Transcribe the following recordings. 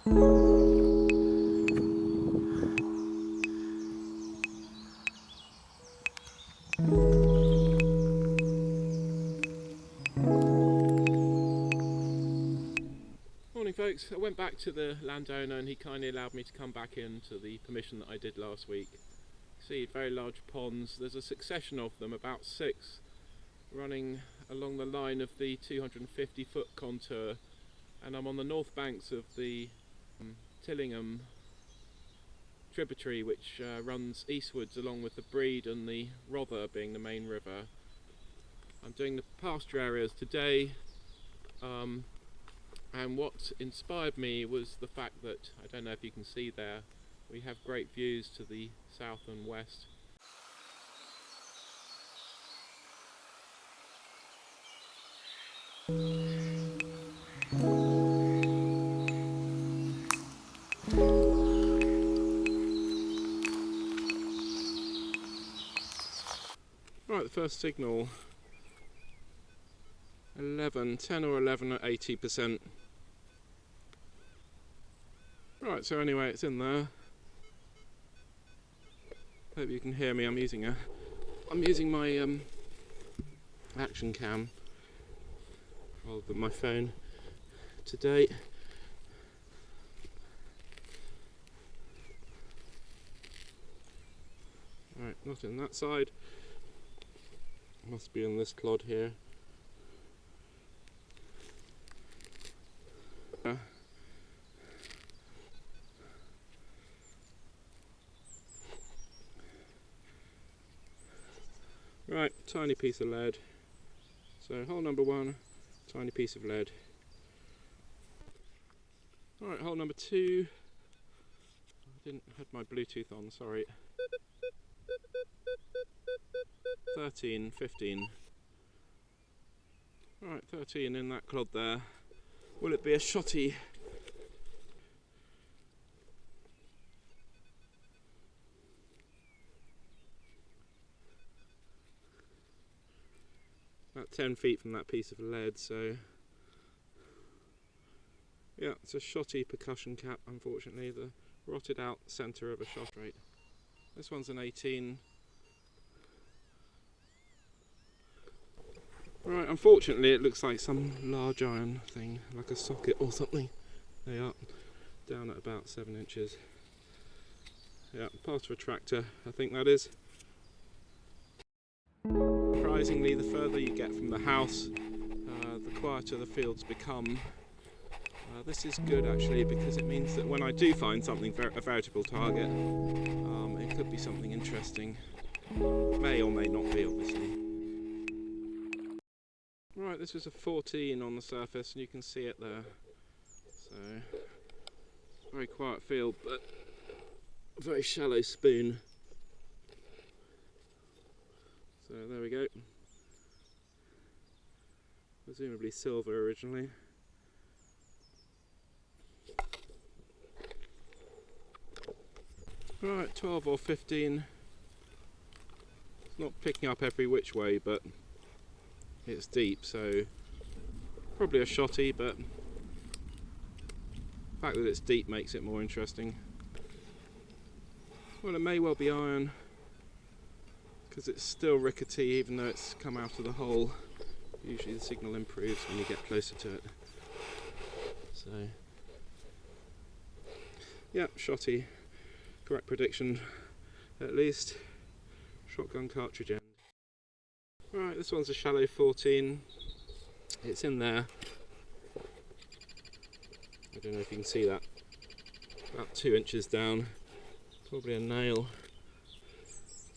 Morning folks, I went back to the landowner and he kindly allowed me to come back into the permission that I did last week. See, very large ponds, there's a succession of them, about 6, running along the line of the 250 foot contour, and I'm on the north banks of the Tillingham tributary, which runs eastwards along with the Breed and the Rother being the main river. I'm doing the pasture areas today, and what inspired me was the fact that, I don't know if you can see there, we have great views to the south and west. Right, the first signal, 10 or 11 at 80%. Right, so anyway, it's in there. Hope you can hear me. I'm using my action cam rather than my phone today. Right, not in that side. Must be in this clod here. Right, tiny piece of lead. So hole number 1, tiny piece of lead. Alright, hole number 2. I didn't have my Bluetooth on, sorry. 13, 15. Alright, 13 in that clod there. Will it be a shotty? About 10 feet from that piece of lead, so yeah, it's a shotty percussion cap, unfortunately, the rotted out centre of a shot rate. This one's an 18. Right, unfortunately it looks like some large iron thing, like a socket or something. They are down at about 7 inches. Yeah, part of a tractor, I think that is. Surprisingly, the further you get from the house, the quieter the fields become. This is good actually, because it means that when I do find something, a veritable target, it could be something interesting. May or may not be, obviously. Right, this is a 14 on the surface and you can see it there. So, very quiet field, but a very shallow spoon. So there we go. Presumably silver originally. Right, 12 or 15. It's not picking up every which way, but it's deep, so probably a shotty, but the fact that it's deep makes it more interesting. Well, it may well be iron, because it's still rickety even though it's come out of the hole. Usually the signal improves when you get closer to it. So, yeah, shotty. Correct prediction, at least. Shotgun cartridge end. Right, this one's a shallow 14. It's in there. I don't know if you can see that. About 2 inches down. Probably a nail.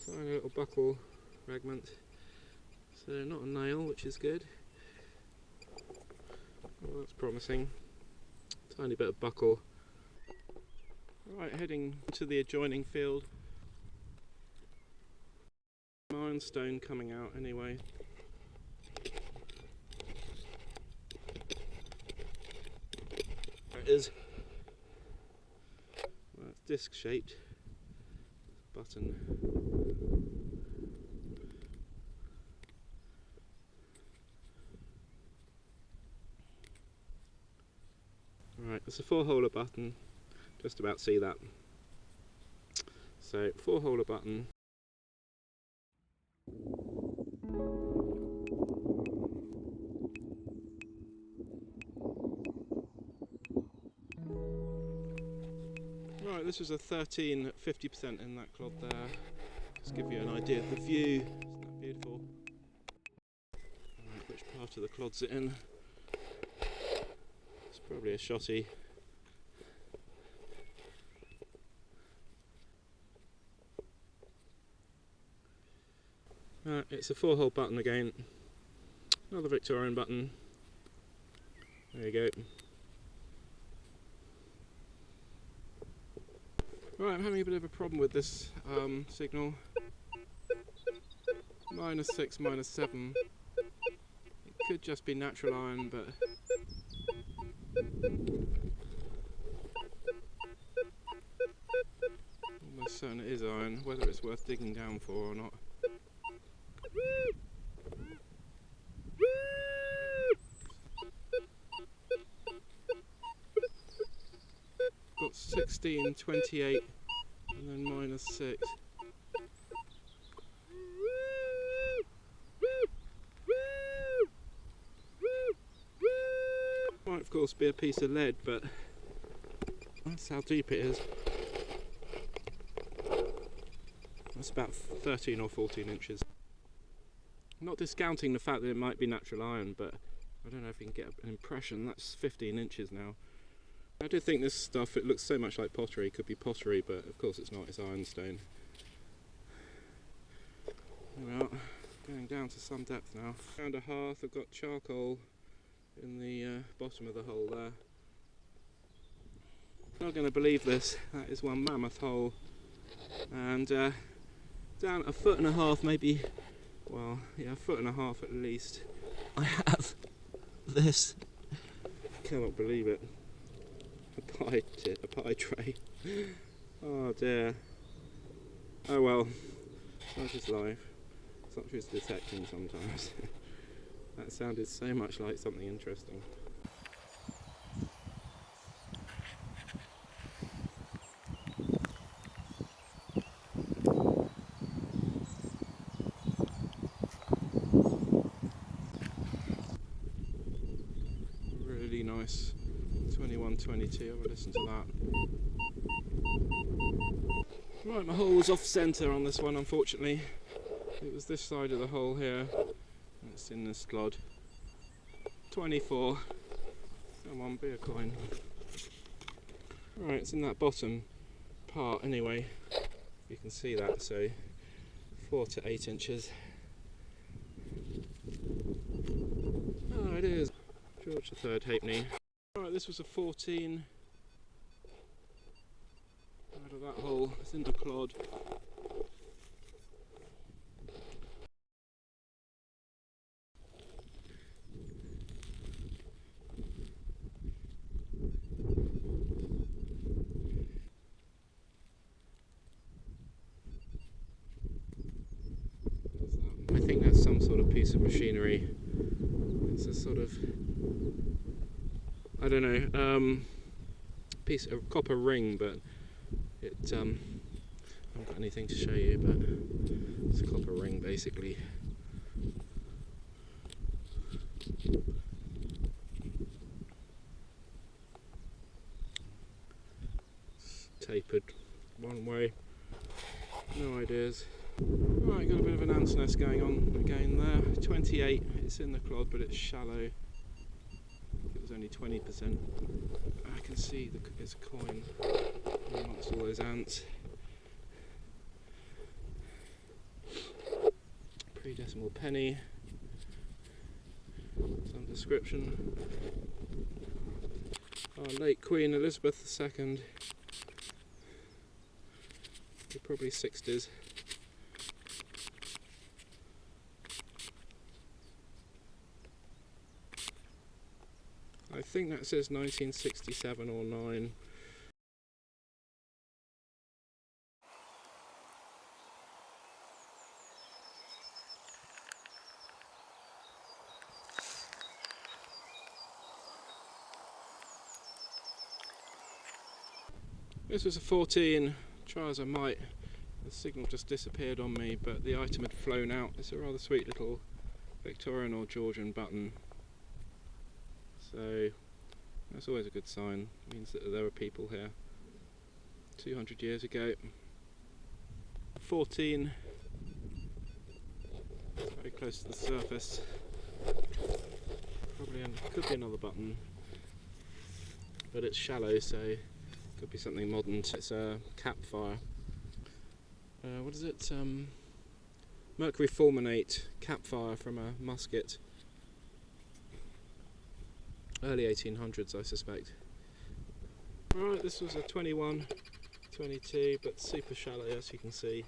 Tiny little buckle fragment. So not a nail, which is good. Well, that's promising. Tiny bit of buckle. Right, heading to the adjoining field. Ironstone coming out anyway. There it is. Well, it's disc shaped. Button. Right, there's a 4-holer button, just about see that. So 4-holer button. Right, this was a 13 at 50% in that clod there. Just give you an idea of the view. Isn't that beautiful? Right, which part of the clod's it in? It's probably a shotty. Right, it's a 4-hole button again. Another Victorian button. There you go. Right, I'm having a bit of a problem with this signal. -6, -7. It could just be natural iron, but almost certain it is iron, whether it's worth digging down for or not. Got 16, 28 and then -6. Might of course be a piece of lead, but that's how deep it is. That's about 13 or 14 inches. I'm not discounting the fact that it might be natural iron, but I don't know if you can get an impression. That's 15 inches now. I do think this stuff, it looks so much like pottery, could be pottery, but of course it's not, it's ironstone. There we are, going down to some depth now. Found a hearth, I've got charcoal in the bottom of the hole there. Not going to believe this, that is one mammoth hole. And down 1.5 foot, maybe, well, yeah, 1.5 foot at least, I have this. Cannot believe it. A pie tray. Oh dear. Oh well, such is life. Such is detecting sometimes. That sounded so much like something interesting. Really nice 2122, I will listen to that. Right, my hole was off centre on this one, unfortunately. It was this side of the hole here. It's in this clod. 24. Come on, be a coin. Right, it's in that bottom part anyway. You can see that, so 4 to 8 inches. Oh, it is. George III halfpenny. Right, this was a 14 out of that hole. It's in the clod. I think that's some sort of piece of machinery. It's a sort of, I don't know, piece of copper ring, but it, I haven't got anything to show you, but it's a copper ring basically. It's tapered one way, no ideas. Right, got a bit of an ant's nest going on again there. 28, it's in the clod, but it's shallow. It was only 20%. I can see there's a coin amongst all those ants. Pre-decimal penny. Some description. Our late Queen Elizabeth II. Probably 60s. I think that says 1967 or 9. This was a 14, try as I might, the signal just disappeared on me, but the item had flown out. It's a rather sweet little Victorian or Georgian button, so that's always a good sign. It means that there were people here 200 years ago. 14, very close to the surface. Probably could be another button, but it's shallow, so could be something modern. It's a cap fire. What is it? Mercury fulminate cap fire from a musket. Early 1800s, I suspect. Right, this was a 21, 22, but super shallow, as you can see.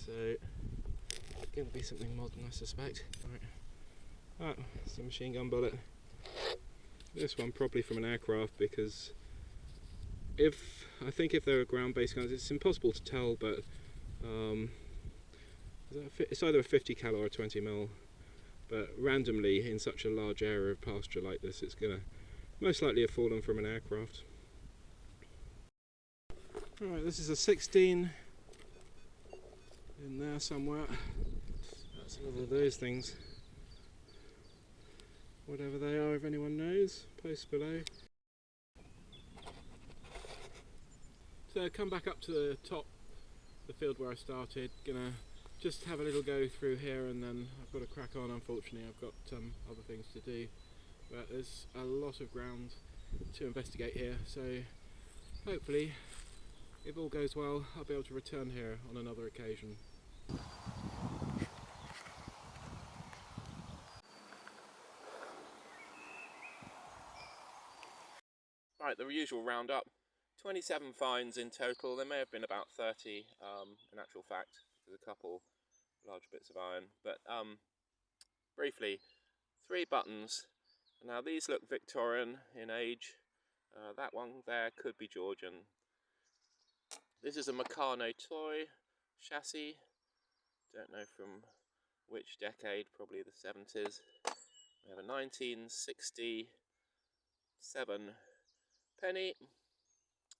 So, going to be something modern, I suspect. Right, it's a machine gun bullet. This one probably from an aircraft, because I think if there are ground-based guns, it's impossible to tell, but it's either a 50 cal or a 20 mil. But randomly, in such a large area of pasture like this, it's going to most likely have fallen from an aircraft. Alright, this is a 16 in there somewhere. That's another of those things. Whatever they are, if anyone knows, post below. So come back up to the top, the field where I started. Gonna just have a little go through here, and then I've got to crack on. Unfortunately, I've got other things to do, but there's a lot of ground to investigate here, so hopefully, if all goes well, I'll be able to return here on another occasion. Right, the usual roundup. 27 finds in total. There may have been about 30 in actual fact. There's a couple large bits of iron, but briefly, 3 buttons. Now these look Victorian in age. That one there could be Georgian. This is a Meccano toy chassis. Don't know from which decade, probably the 70s. We have a 1967 penny.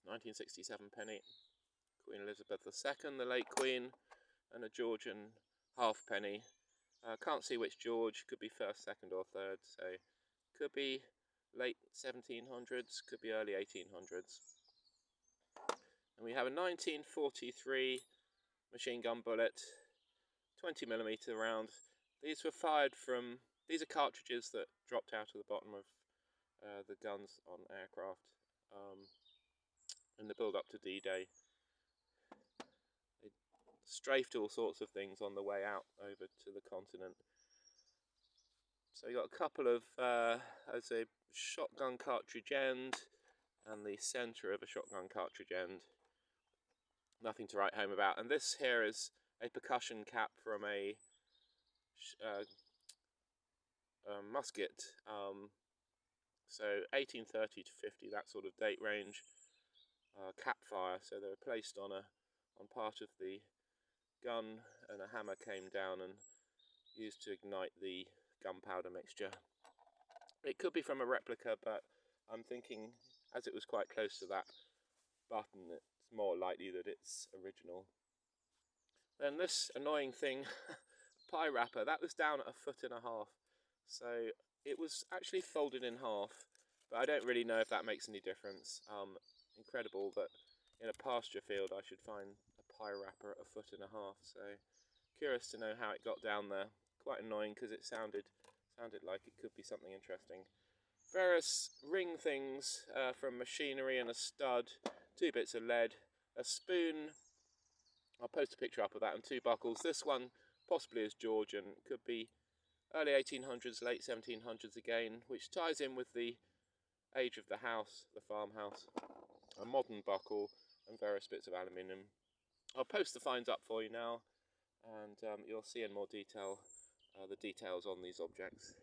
1967 penny. Queen Elizabeth II, the late Queen, and a Georgian halfpenny. Can't see which George, could be first, second or third, so could be late 1700s, could be early 1800s. And we have a 1943 machine gun bullet, 20mm round. These were fired from, these are cartridges that dropped out of the bottom of the guns on aircraft in the build up to D-Day. They strafed all sorts of things on the way out over to the continent. So you got a couple of, as a shotgun cartridge end and the centre of a shotgun cartridge end. Nothing to write home about. And this here is a percussion cap from a musket. So 1830 to 50, that sort of date range. Cap fire, so they were placed on part of the gun, and a hammer came down and used to ignite the gunpowder mixture. It could be from a replica, but I'm thinking, as it was quite close to that button, it's more likely that it's original. Then this annoying thing, pie wrapper, that was down at 1.5 feet, so it was actually folded in half, but I don't really know if that makes any difference. Incredible that in a pasture field I should find a pie wrapper at 1.5 feet, so curious to know how it got down there. Quite annoying because it sounded like it could be something interesting. Various ring things from machinery, and a stud, 2 bits of lead, a spoon, I'll post a picture up of that, and 2 buckles. This one possibly is Georgian, it could be early 1800s, late 1700s again, which ties in with the age of the house, the farmhouse. A modern buckle and various bits of aluminium. I'll post the finds up for you now, and you'll see in more detail the details on these objects.